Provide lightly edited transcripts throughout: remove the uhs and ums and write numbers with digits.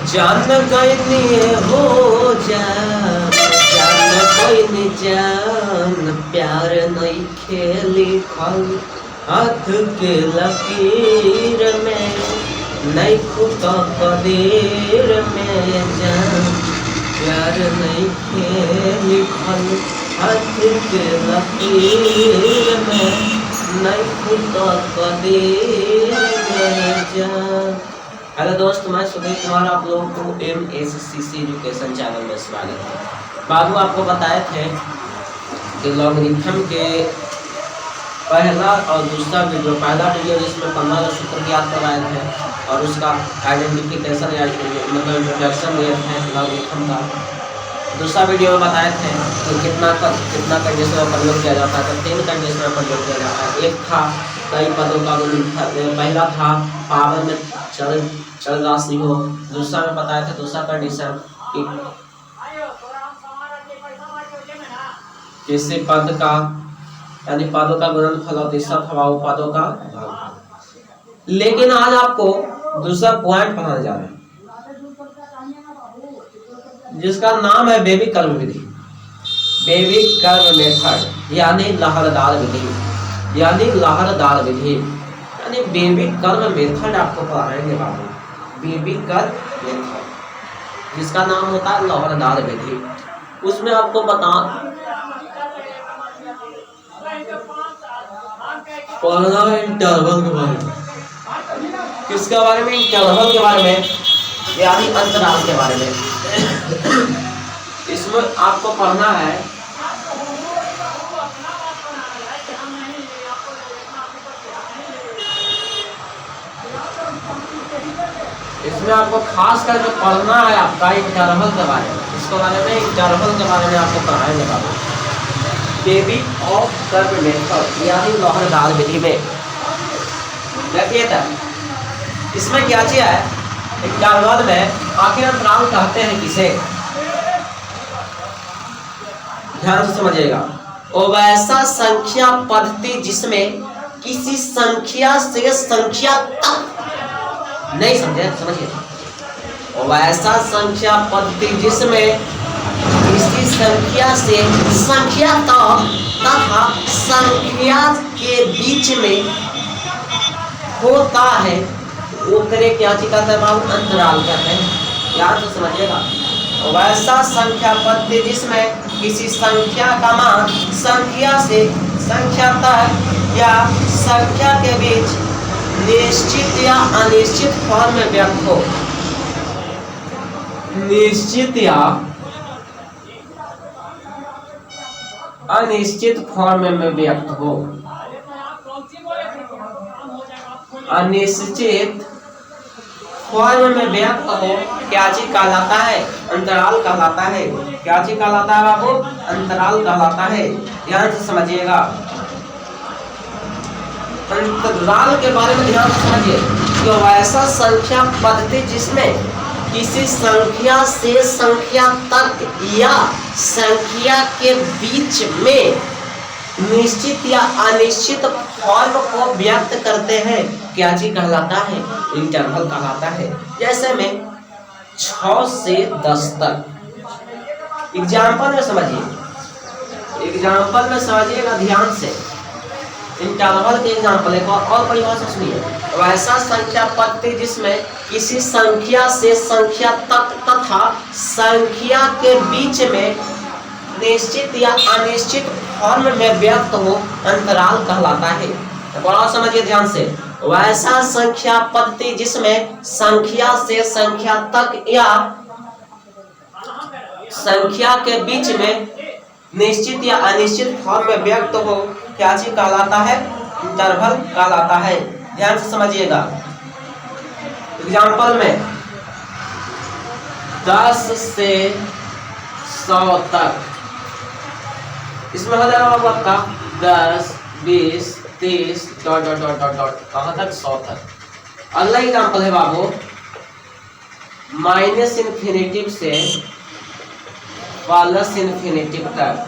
जान गईनी हो जान, जान गईनी जान, प्यार नहीं खेली खल हाथ के लकीर में, नहीं खुदा कदीर में जान, प्यार नहीं खेली खल हाथ के लकीर में, नहीं खुदा कदीर में जान। हेलो दोस्त, मैं सुधीर कुमार आप लोगों को MSCC एजुकेशन चैनल में स्वागत है। बाबू आपको बताए थे कि लॉगरिथम के पहला और दूसरा वीडियो, पहला वीडियो जिसमें 15 सूत्र याद करवाए थे और उसका आइडेंटिफिकेशन या मतलब इंट्रोडक्शन दिए थे लॉगरिथम का। दूसरा वीडियो में बताए थे तो कितना कंडीशन में प्रयोग किया जाता है, तो 3 कंडीशन में प्रयोग किया जाता है। एक था कई पदों का पहला था पावर में चल राशि हो। दूसरा में बताया था दूसरा कंडीशन कि किसी पद का यानी पदों का गुणनफल और तीसरा था पदों का भाग। लेकिन आज आपको दूसरा पॉइंट पढ़ाने जा रहे हैं जिसका नाम है बेबी कर्म विधि, बेबी कर्म मेथड यानी लहरदार विधि, यानी लहरदार विधि यानी बेबी कर्म मेथड आपको पढ़ाएंगे बाबू। बेबी कर्म मेथड जिसका नाम होता है लहरदार विधि। उसमें आपको पढ़ना है इंटरवल के बारे में। किसके बारे में? इंटरवल के बारे में यानी अंतराल के बारे में। इसमें आपको पढ़ना है इसमें आपको खास करके पढ़ना है आपका इंटरवल के बारे में। इसके बारे में इंटरवल के बारे में आपको पढ़ाएंगे बाबू। बेबी ऑफ कर्व मेथड यानी लहरदार विधि में देखिए तब इसमें क्या चीज है। इंटरवल में आखिर अंतराल कहते हैं किसे? ध्यान से समझिएगा। वो वैसा संख्या पद्धति जिसमें किसी संख्या से संख्या तक, नहीं समझे? समझिए, वो वैसा संख्या पद्धति जिसमें किसी संख्या से संख्या तक तथा संख्या के बीच में होता है वो करे क्या चीज कहते हैं बाबू? अंतराल कहते हैं। याद तो समझिएगा। वैसा संख्या पद्धति जिसमें किसी संख्या का मान संख्या से संख्या तक या संख्या के बीच निश्चित या अनिश्चित फॉर्म में व्यक्त हो। निश्चित या अनिश्चित फॉर्म में व्यक्त हो। अनिश्चित फॉर्म में व्यक्त हो क्या चीज कहलाता है? अंतराल कहलाता है। क्या चीज कहलाता है बाबू? अंतराल कहलाता है। ध्यान से समझिएगा। अंतराल के बारे में ध्यान से समझिए कि वैसा संख्या पद्धति जिसमें किसी संख्या से संख्या तक या संख्या के बीच में निश्चित या अनिश्चित फॉर्म को व्यक्त करते हैं क्या चीज कहलाता है? इंटरवल कहलाता है। जैसे में 6 से 10 तक एग्जाम्पल में समझिए, एग्जाम्पल में समझिएगा ध्यान से। इंटरवल के एग्जाम्पल एक और परिभाषा सुनिए। वैसा संख्या पद्धति जिसमें किसी संख्या से संख्या तक तथा संख्या के बीच में निश्चित या अनिश्चित फॉर्म में व्यक्त हो अंतराल कहलाता है। बड़ा समझिए ध्यान से। वैसा संख्या पद्धति जिसमें संख्या से संख्या तक या संख्या के बीच में निश्चित या अनिश्चित फॉर्म में व्यक्त हो क्या चीज कहलाता है? इंटरवल कहलाता है। ध्यान से समझिएगा। एग्जाम्पल में 10 से 100 तक, इसमें हो जाएगा बाबू आपका 10, 20, 30 dot dot dot dot dot कहाँ तक? 100 तक। अगला एग्जाम्पल है बाबू माइनस इन्फिनेटिव से प्लस इन्फिनेटिव तक।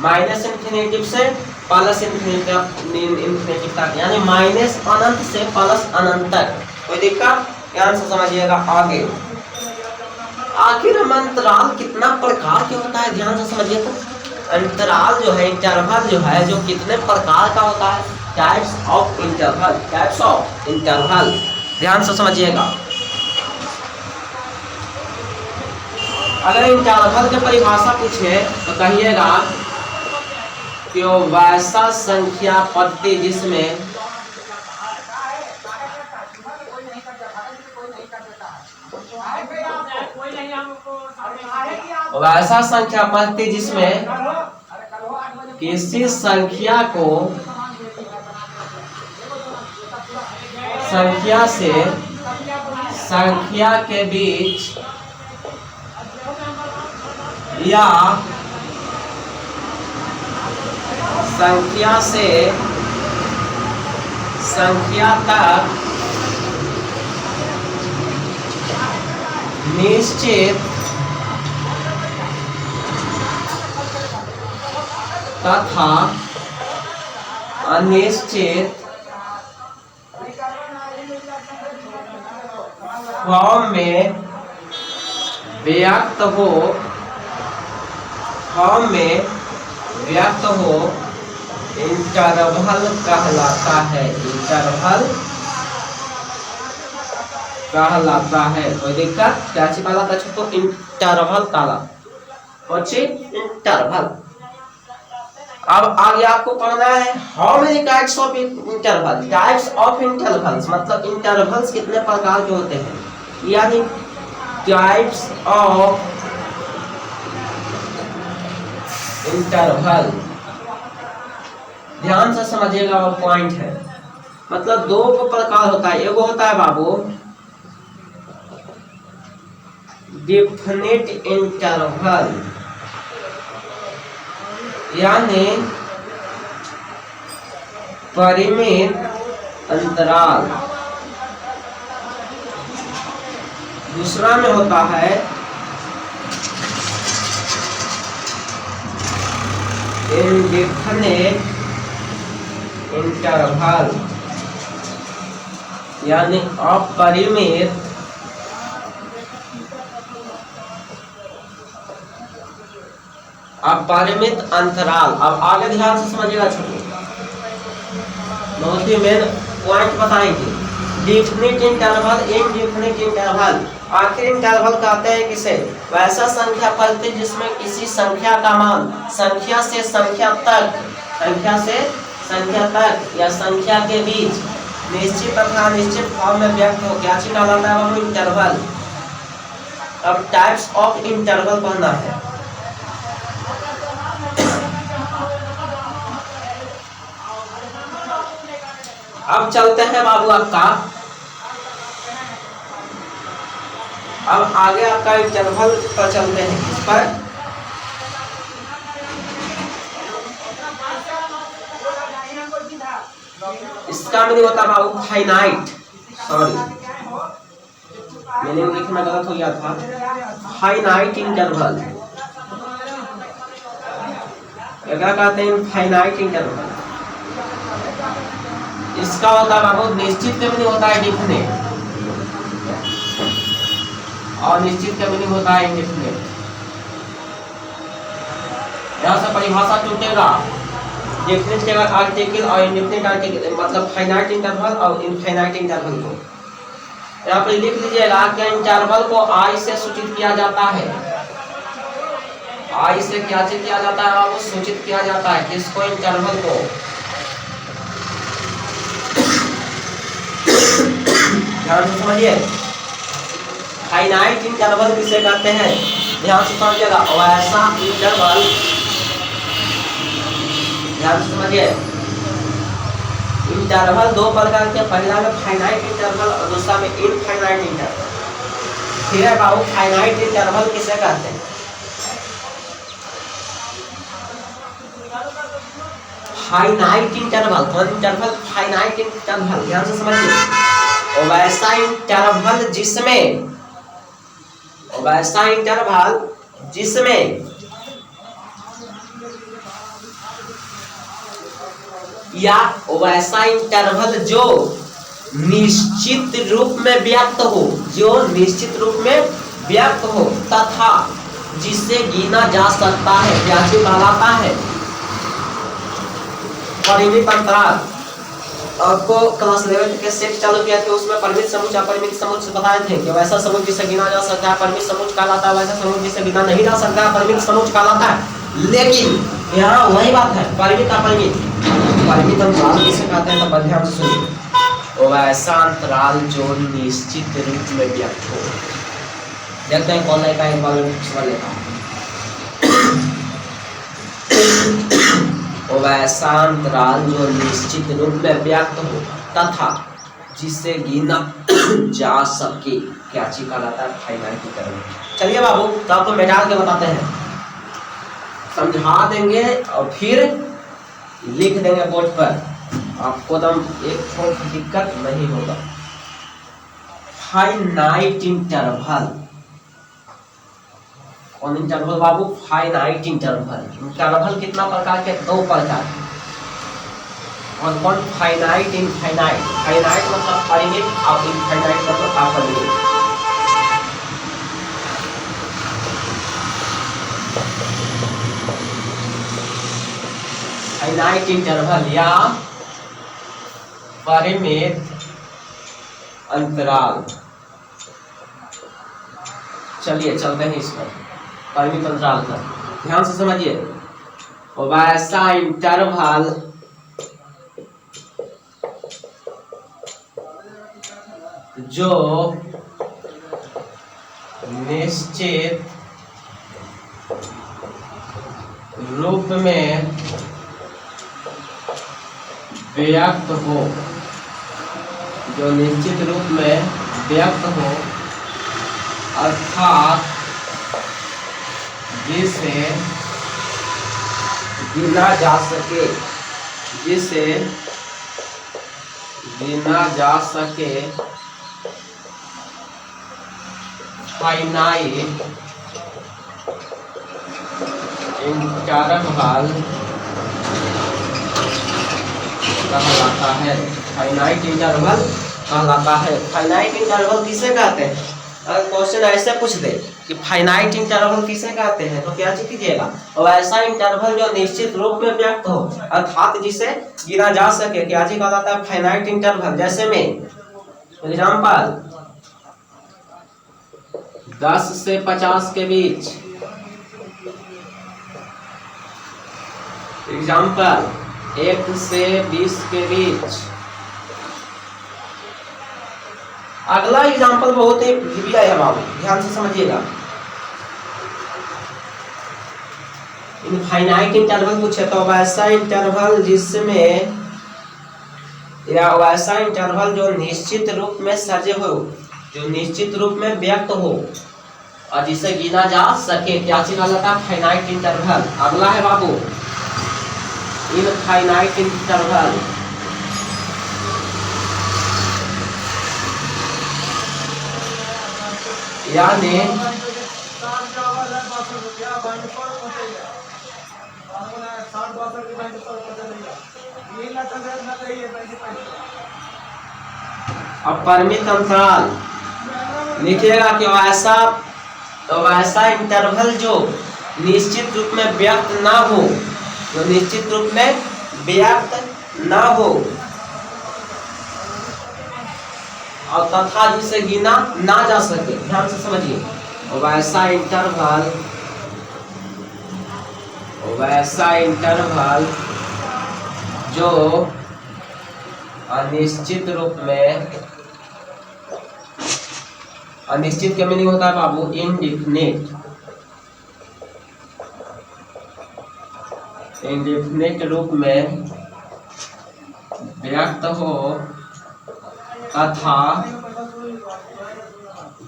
माइनस इन्फिनेटिव से प्लस इन्फिनेटिव तक यानी माइनस अनंत से प्लस अनंत तक। कोई दिक्कत? ध्यान से समझिएगा। आगे आखिर हम अंतराल कितना प्रकार के होता है ध्यान से समझिए। तो अंतराल जो है, इंटरवल जो है, जो कितने प्रकार का होता है, types of interval, types of interval, ध्यान से समझिएगा। अगर इंटरवल की परिभाषा पूछे तो कहिएगा कि वो वैसा संख्या पद्धति जिसमें वैसा संख्या पद्धति जिसमें किसी संख्या को संख्या से संख्या के बीच या संख्या से संख्या तक निश्चित तथा अनिश्चित फॉर्म में व्यक्त हो, फॉर्म में व्यक्त हो, इंटरवल कहलाता है, इंटरवल कहलाता है। कोई दिक्कत क्या कहलाता है? तो इंटरवल कहलाता है, इंटरवल। अब आगे आपको पढ़ना है how many types of interval, types of intervals मतलब इंटरवल्स कितने प्रकार के होते हैं, यानी टाइप्स ऑफ इंटरवल। ध्यान से समझिएगा, वो पॉइंट है। मतलब दो प्रकार होता है, एगो होता है बाबू डेफिनिट इंटरवल, यानी परिमित अंतराल। दूसरा में होता है इनडेफिनिट इंटरवल, यानी अपरिमित अपरिमित अंतराल। अब आगे ध्यान से समझिएगा छोटे, बहुत ही मेन पॉइंट बताएंगे। Definite interval, indefinite interval. आखिर इंटरवल कहते हैं किसे? वैसा संख्या पद्धति जिसमें किसी संख्या का मान संख्या से संख्या तक, संख्या से संख्या तक या संख्या के बीच निश्चित तथा अनिश्चित फॉर्म में व्यक्त हो। क्या चीज कहलाता है? वो इंटरवल। अब टाइप्स ऑफ इंटरवल पढ़ना है। अब चलते हैं बाबू आपका, अब आगे आपका इंटरवल पर चलते हैं। इस पर इसका मीनिंग होता है बाबू फाइनाइट, सॉरी मीनिंग लिखना गलत हो गया था, फाइनाइट इंटरवल। क्या कहते हैं? Finite interval. इसका होता है बाबू निश्चित का मीनिंग होता है डेफिनिट, और निश्चित का मीनिंग होता है इंडेफिनिट। यहाँ से परिभाषा टूटेगा, डेफिनिट के आर्टिकल और इंडेफिनिट आर्टिकल, मतलब फाइनाइट इंटरवल और इनफाइनाइट इंटरवल को। यहाँ पे लिख लीजिएगा कि इंटरवल को आई से सूचित किया जाता है। आई से क्या चीज किया जाता है? आपको सूचित किया जाता है। किसको? इंटरवल को। ध्यान से समझिए, फाइनाइट इंटरवल किसे कहते हैं? ध्यान से समझिएगा, वैसा इंटरवल, ध्यान से समझिए। इंटरवल दो प्रकार के, पहला में फाइनाइट इंटरवल और दूसरा में इनफाइनाइट इंटरवल। ठीक है बाबू, फाइनाइट इंटरवल किसे कहते हैं? फाइनाइट इंटरवल, कौन इंटरवल? Finite interval. ध्यान से समझिए, वैसा इंटरवल जिसमें, वैसा इंटरवल जिसमें या वैसा इंटरवल जो निश्चित रूप में व्यक्त हो, जो निश्चित रूप में व्यक्त हो तथा जिसे गिना जा सकता है क्या चीज कहलाता है? परिमित अंतराल। आपको क्लास 11 के सेट चालू किया था, उसमें परिमित समुच्चय अपरिमित समुच्चय बताए थे कि वैसा समुच्चय जिसे गिना जा सकता है परिमित समुच्चय कहलाता है, वैसा समुच्चय जिसे गिना नहीं जा सकता है परिमित समुच्चय कहलाता है। लेकिन यहाँ वही बात है, परिमित अपरिमित। परिमित अंतराल किसे कहते हैं तो ध्यान से सुनिए, वैसा अंतराल जो निश्चित रूप में व्यक्त हो। देखते हैं कौन लेता है, एक बार समझ लेता हूं। वैसा अंतराल जो निश्चित रूप में व्यक्त हो तथा जिसे गिना जा सके क्या चीज कहलाता है? Finite interval. चलिए बाबू तो आपको मिटा के बताते हैं, समझा देंगे और फिर लिख देंगे बोर्ड पर, आपको एकदम एक थोड़ी दिक्कत नहीं होगा। Finite interval. कौन इंटरवल बाबू? Finite interval. इंटरवल कितना प्रकार के? 2 प्रकार। और कौन? Finite, infinite. फाइनाइट मतलब परिमित और इनफाइनाइट मतलब अपरिमित। फाइनाइट इंटरवल या परिमित अंतराल। चलिए चलते हैं इस पर, परिमित अंतराल पर ध्यान से समझिए। वैसा इंटरवल जो निश्चित रूप में व्यक्त हो, जो निश्चित रूप में व्यक्त हो अर्थात जिसे गिना जा सके, जिसे गिना जा सके, फाइनाइट इंटरवल कहलाता है। फाइनाइट इंटरवल कहलाता है। फाइनाइट इंटरवल किसे कहते हैं? अगर क्वेश्चन ऐसे पूछ दे कि फाइनाइट इंटरवल किसे कहते हैं तो क्या चीज कीजिएगा? वैसा इंटरवल जो निश्चित रूप में व्यक्त हो अर्थात जिसे गिना जा सके क्या चीज कहलाता है? Finite interval. जैसे में एग्जांपल 10 से 50 के बीच, एग्जांपल 1 से 20 के बीच। अगला एग्जांपल बहुत ही भिविया है बाबू, ध्यान से समझिएगा। इनफाइनाइट इंटरवल पूछे तो वैसा इंटरवल जिसमें, या वैसा इंटरवल जो निश्चित रूप में सजे हो, जो निश्चित रूप में व्यक्त हो और जिसे गिना जा सके क्या चीज कहलाता है? Finite interval. अगला है बाबू इनफाइनाइट इंटरवल। यानी अपरिमित अंतराल लिखिएगा कि वैसा इंटरवल जो निश्चित रूप में व्यक्त ना हो, जो निश्चित रूप में व्यक्त ना हो और तथा जिसे गिना ना जा सके। ध्यान से समझिए, वैसा इंटरवल जो अनिश्चित रूप में, अनिश्चित का मीनिंग होता है बाबू इनडिफिनिट, इनडिफिनिट रूप में व्यक्त हो तथा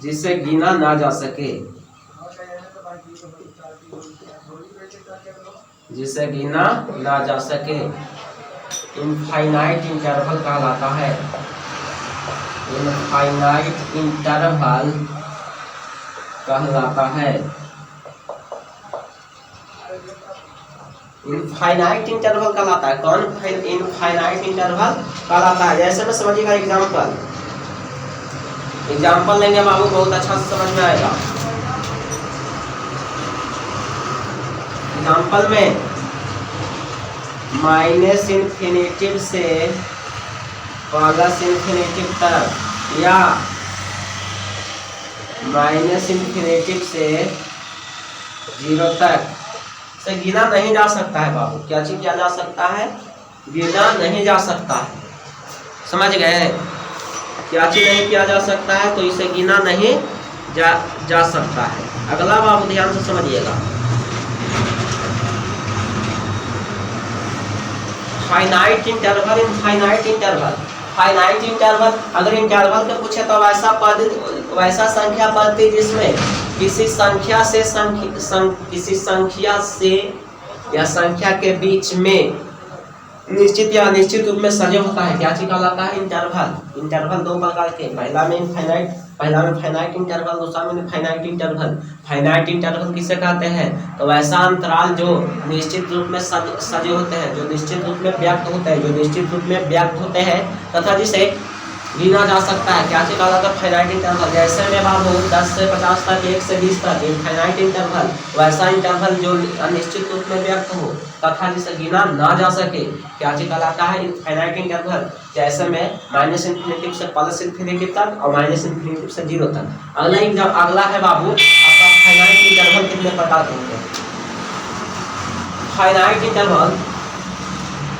जिसे गिना ना जा सके, जिसे गिना ना जा सके इनफाइनाइट इंटरवल कहलाता है। इनफाइनाइट इंटरवल कहलाता है। इनफाइनाइट इंटरवल कहलाता है। कौन? इनफाइनाइट इंटरवल कहलाता है। जैसे में समझिएगा एग्जांपल लेंगे बाबू, बहुत अच्छा से समझ में आएगा। एग्जाम्पल में माइनस इन्फिनेटिव से प्लस इन्फिनेटिव तक या माइनस इन्फिनेटिव से 0 तक से गिना नहीं जा सकता है बाबू। क्या चीज किया जा सकता है? गिना नहीं जा सकता है। समझ गए? क्या चीज नहीं किया जा सकता है तो इसे गिना नहीं जा सकता है। अगला बाबू ध्यान से समझिएगा, फाइनाइट इंटरवल इन फाइनाइट इंटरवल। फाइनाइट इंटरवल अगर इंटरवल के पूछे तो वैसा संख्या पद्धति जिसमें किसी संख्या से या संख्या के बीच में निश्चित या अनिश्चित रूप में सजे होता है। क्या चीज कहलाता है? इंटरवल। इंटरवल दो प्रकार के, पहला में फाइनाइट इंटरवल, दूसरा में फाइनाइट इंटरवल। फाइनाइट इंटरवल किसे कहते हैं? तो वैसा अंतराल जो निश्चित रूप में सजे होते हैं, जो निश्चित रूप में व्यक्त होते हैं, तथा जिसे गिना जा सकता है। क्या चीज कहलाता है? Finite interval. जैसे में बाबू 10 से 50 तक, 1 से 20 तक, इनफाइनाइट इंटरवल। वैसा इंटरवल जो अनिश्चित रूप में व्यक्त हो तथा जिसे गिना ना जा सके, क्या चीज कहलाता है? Infinite interval. जैसे में माइनस इन्फिनेटिव से प्लस इन्फिनेटिव तक और माइनस इन्फिनेटिव से 0 तक। अगला है बाबू आपका फाइनाइट इंटरवल कितने प्रकार के होते हैं? फाइनाइट इंटरवल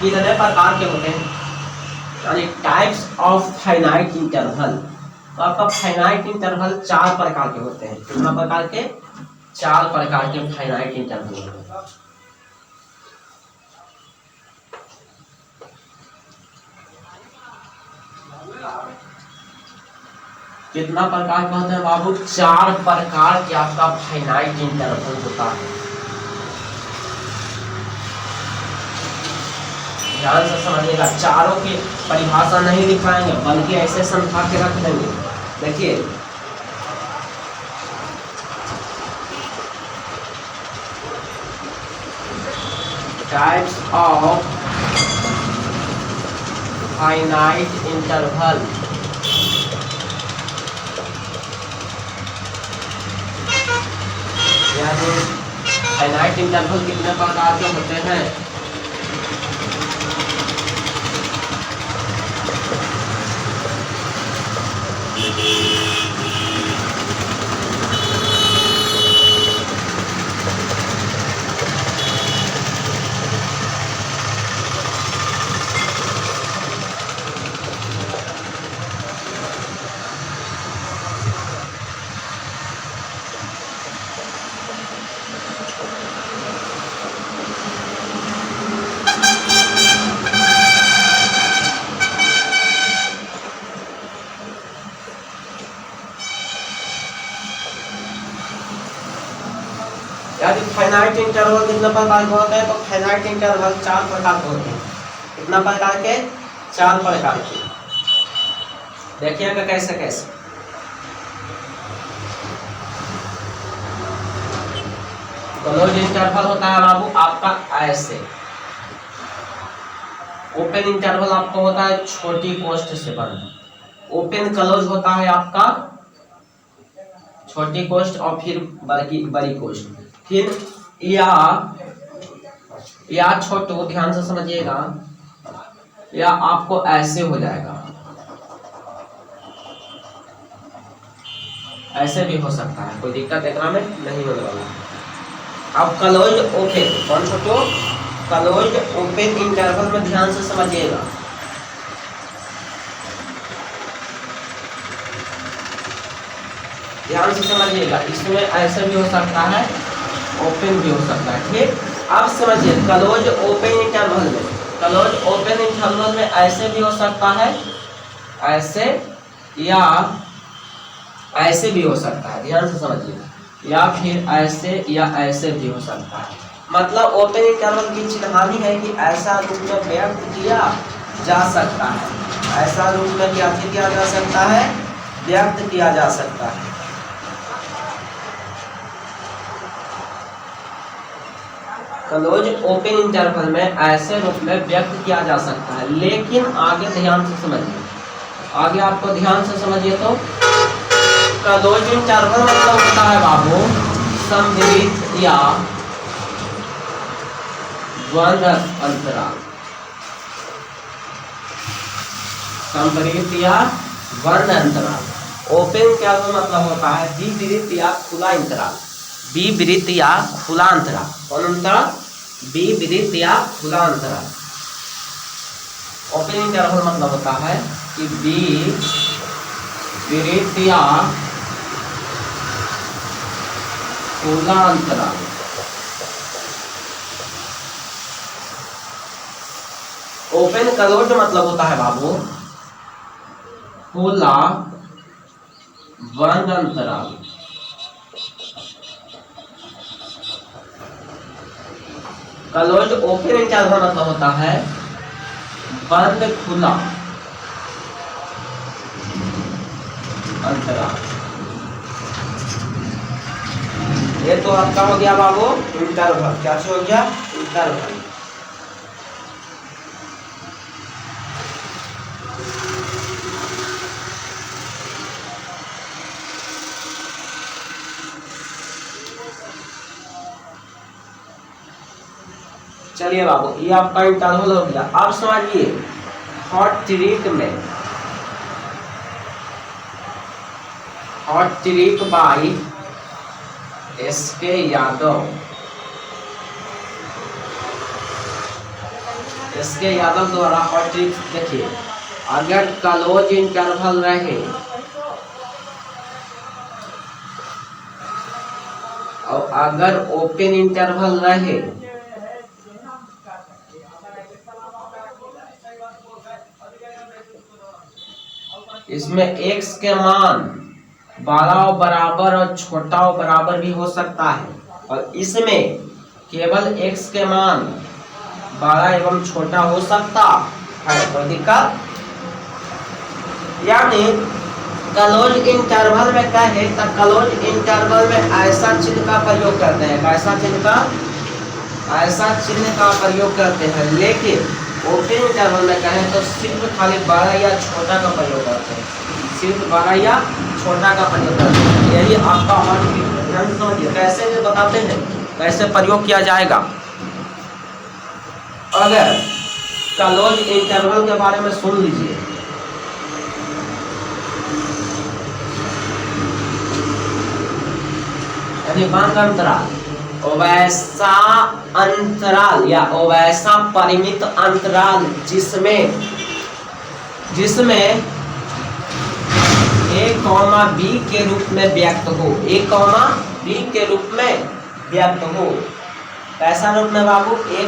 कितने प्रकार के होते हैं, यानी टाइप्स ऑफ फाइनाइट इंटरवल। तो आपका फाइनाइट इंटरवल 4 प्रकार के होते हैं। कितना प्रकार के? 4 प्रकार के फाइनाइट इंटरवल होते हैं। कितना प्रकार के होते हैं बाबू? 4 प्रकार के आपका फाइनाइट इंटरवल होता है। ध्यान से समझिएगा, चारों की परिभाषा नहीं दिखाएंगे बल्कि ऐसे समझा के रख देंगे। देखिए टाइप्स ऑफ फाइनाइट इंटरवल। यानी फाइनाइट इंटरवल कितने प्रकार के होते हैं? यदि फाइनाइट इंटरवल कितने प्रकार के होते हैं? तो फाइनाइट इंटरवल 4 प्रकार के होते हैं। कितना प्रकार के? 4 प्रकार के। देखिएगा कैसे कैसे। क्लोज इंटरवल होता है बाबू आपका ऐसे। ओपन इंटरवल आपको होता है छोटी कोष्ठ से बंद। ओपन क्लोज होता है आपका छोटी कोष्ठ और फिर बड़ी कोष्ठ। फिर या छोटो, ध्यान से समझिएगा, या आपको ऐसे हो जाएगा, ऐसे भी हो सकता है, कोई दिक्कत एकरा में नहीं होने वाला। अब क्लोज ओपन, कौन छोटो? क्लोज ओपन इंटरवल में ध्यान से समझिएगा। ध्यान से समझिएगा, इसमें ऐसे भी हो सकता है, ओपन भी हो सकता है। ठीक, अब समझिए क्लोज ओपन इंटरवल में, क्लोज ओपन इंटरवल में ऐसे भी हो सकता है, ऐसे या ऐसे भी हो सकता है। ध्यान से समझिए, या फिर ऐसे या ऐसे भी हो सकता है। मतलब ओपन इंटरवल की चिन्हानी है कि ऐसा रूप में व्यक्त किया जा सकता है, ऐसा रूप में क्या किया जा सकता है? व्यक्त किया जा सकता है। क्लोज ओपन इंटरवल में ऐसे रूप में व्यक्त किया जा सकता है। लेकिन आगे ध्यान से समझिए, आगे आपको ध्यान से समझिए। तो क्लोज इंटरवल मतलब होता है बाबू सममित या वर्ण अंतराल, संवृत्त या वर्ण अंतराल। ओपन क्या मतलब होता है? विवृत या खुला अंतराल, विवृत या खुला अंतराल। कौन अंतराल? विवृत या खुला अंतराल। ओपन इंटरवल मतलब होता है कि विवृत या खुला अंतराल। ओपन क्लोज मतलब होता है बाबू खुला बंद अंतराल। क्लोज ओपन इंटरवल मतलब होता है बंद खुला अंतराल। ये तो आपका हो गया बाबू इंटरवल। क्या हो गया? इंटरवल। चलिए बाबू ये आपका इंटरवल हो गया। अब समझिए हॉट ट्रिक में, hot trick by SK Yadav. SK Yadav द्वारा हॉट ट्रिक देखिए, अगर क्लोज इंटरवल रहे और अगर ओपन इंटरवल रहे इसमें x के मान बड़ा और बराबर और छोटा और बराबर भी हो सकता है, और इसमें केवल x के मान बड़ा एवं छोटा हो सकता है। कोई दिक्कत? यानी क्लोज इंटरवल में क्या है? तो क्लोज इंटरवल में ऐसा चिन्ह का प्रयोग करते हैं, ऐसा चिन्ह का, ऐसा चिन्ह का प्रयोग करते हैं। लेकिन ओपन इंटरवल में कहें तो सिर्फ खाली बड़ा या छोटा का प्रयोग करते हैं, सिर्फ बड़ा या छोटा का प्रयोग करते हैं। यही आपका हॉट ट्रिक है। ध्यान समझिए कैसे ये बताते हैं, कैसे प्रयोग किया जाएगा। अगर क्लोज इंटरवल के बारे में सुन लीजिए, यानी बंद अंतराल, वैसा अंतराल या वैसा परिमित अंतराल जिसमें a, b के रूप में व्यक्त हो, a, b के रूप में व्यक्त हो। कैसा रूप में बाबू? a,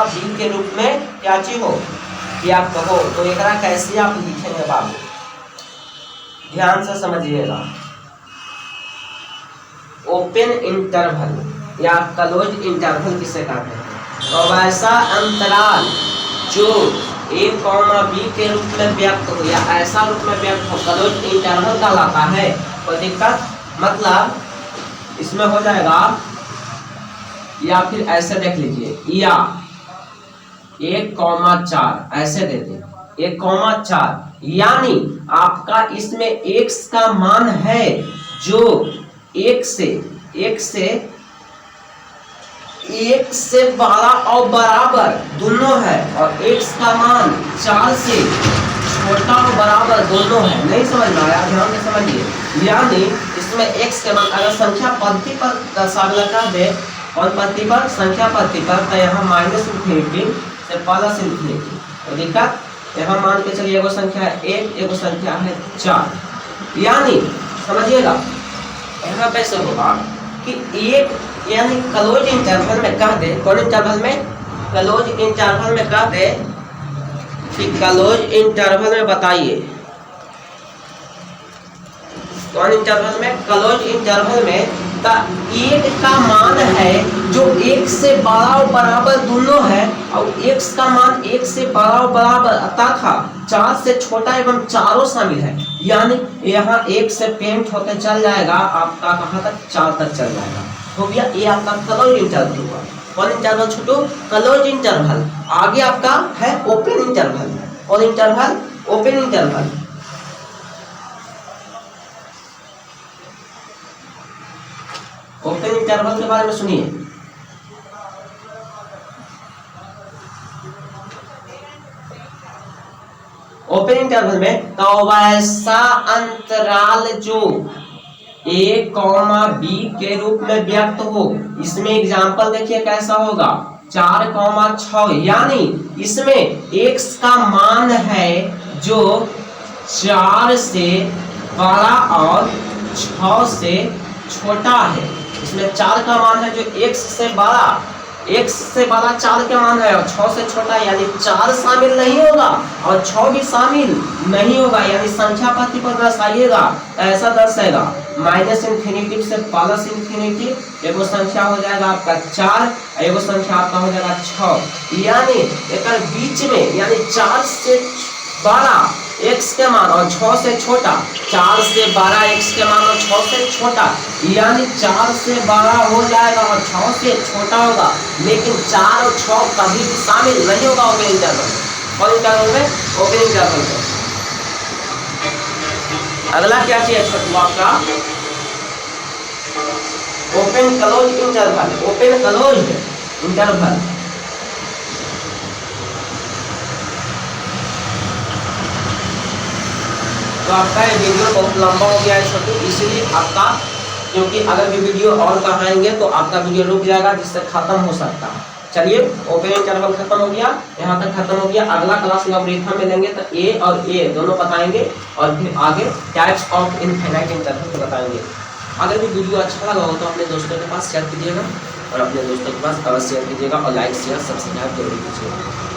b के रूप में क्या चीज हो? व्यक्त हो। तो एकरा कैसे आप लिखेंगे बाबू? ध्यान से समझिएगा। ओपन इंटरवल या क्लोज इंटरवल किसे कहते हैं? तो वैसा अंतराल जो a, b के रूप में व्यक्त हो या ऐसा रूप में व्यक्त हो, क्लोज इंटरवल कहलाता है। कोई दिक्कत? मतलब इसमें हो जाएगा, या फिर ऐसे देख लीजिए, या 1,4 ऐसे दे दें, 1,4, यानी आपका इसमें x का मान है जो एक से बड़ा और बराबर दोनों है, और x का मान 4 से छोटा और बराबर दोनों है। नहीं समझ में आया? ध्यान से समझिए। यानी इसमें x के मान अगर संख्या पद्धति पर दर्शावला कर दे, कौन पद्धति पर? संख्या पद्धति पर, तो यहाँ -∞ से +∞। तो दिक्कत यहाँ मान के चलिए एगो संख्या है 1, एगो संख्या है 4। यानी समझिएगा यहाँ कैसे होगा कि एक, यानी क्लोज इंटरवल में कह दे, कौन इंटरवल में? क्लोज इंटरवल में कह दे कि क्लोज इंटरवल में बताइए, कौन इंटरवल में? क्लोज इंटरवल में एक का मान है जो एक से बड़ा और बराबर दोनों है, और x का मान 1 से बड़ा और बराबर तथा 4 से छोटा एवं चारों शामिल है। यानी यहाँ 1 से पेंट होते चल जाएगा आपका कहाँ तक? 4 तक चल जाएगा। हो गया ये आपका क्लोज इंटरवल हुआ। कौन इंटरवल छोटू? Close interval. आगे आपका है ओपन इंटरवल। कौन interval? Open interval. Open interval के बारे में सुनिए। ओपन इंटरवल में, तो वैसा अंतराल जो a कॉमा बी के रूप में व्यक्त हो, इसमें एग्जाम्पल देखिए कैसा होगा 4,6, यानी इसमें x का मान है जो 4 से बड़ा और 6 से छोटा है। इसमें 4 का मान है जो x से बड़ा 4 का मान है और 6 से छोटा, यानी 4 शामिल नहीं होगा और 6 भी शामिल नहीं होगा, यानी संख्या पत्ती पर दर्शाइएगा ऐसा दर्शाएगा -इंफिनिटी से +इंफिनिटी, एगो संख्या हो जाएगा आपका 4, एगो संख्या आपका हो जाएगा 6, यानी एक बीच में, यानी 4 से बड़ा x के मान और 6 से छोटा, 4 से बड़ा x के मान और 6 से छोटा, यानी 4 से बड़ा हो जाएगा और 6 से छोटा होगा, लेकिन 4 और 6 कभी भी शामिल नहीं होगा ओपन इंटरवल में। ओपन इंटरवल में, ओपन इंटरवल में अगला क्या चाहिए छोटू आपका open close interval. Open close interval तो आपका ये वीडियो बहुत लंबा हो गया है छोटू, इसीलिए आपका, क्योंकि अगर भी वीडियो और बढ़ाएंगे तो आपका वीडियो रुक जाएगा, जिससे खत्म हो सकता है। चलिए ओपन इंटरवल खत्म हो गया, यहाँ तक खत्म हो गया। अगला क्लास लॉगरिथम में लेंगे तो ए और ए दोनों बताएंगे और फिर आगे टाइप्स ऑफ इनफाइनाइट इंटरवल बताएंगे। अगर भी वीडियो अच्छा लगा हो तो अपने दोस्तों के पास शेयर कीजिएगा और अपने दोस्तों के पास अवश्य शेयर कीजिएगा और लाइक शेयर सब्सक्राइब जरूर कीजिएगा।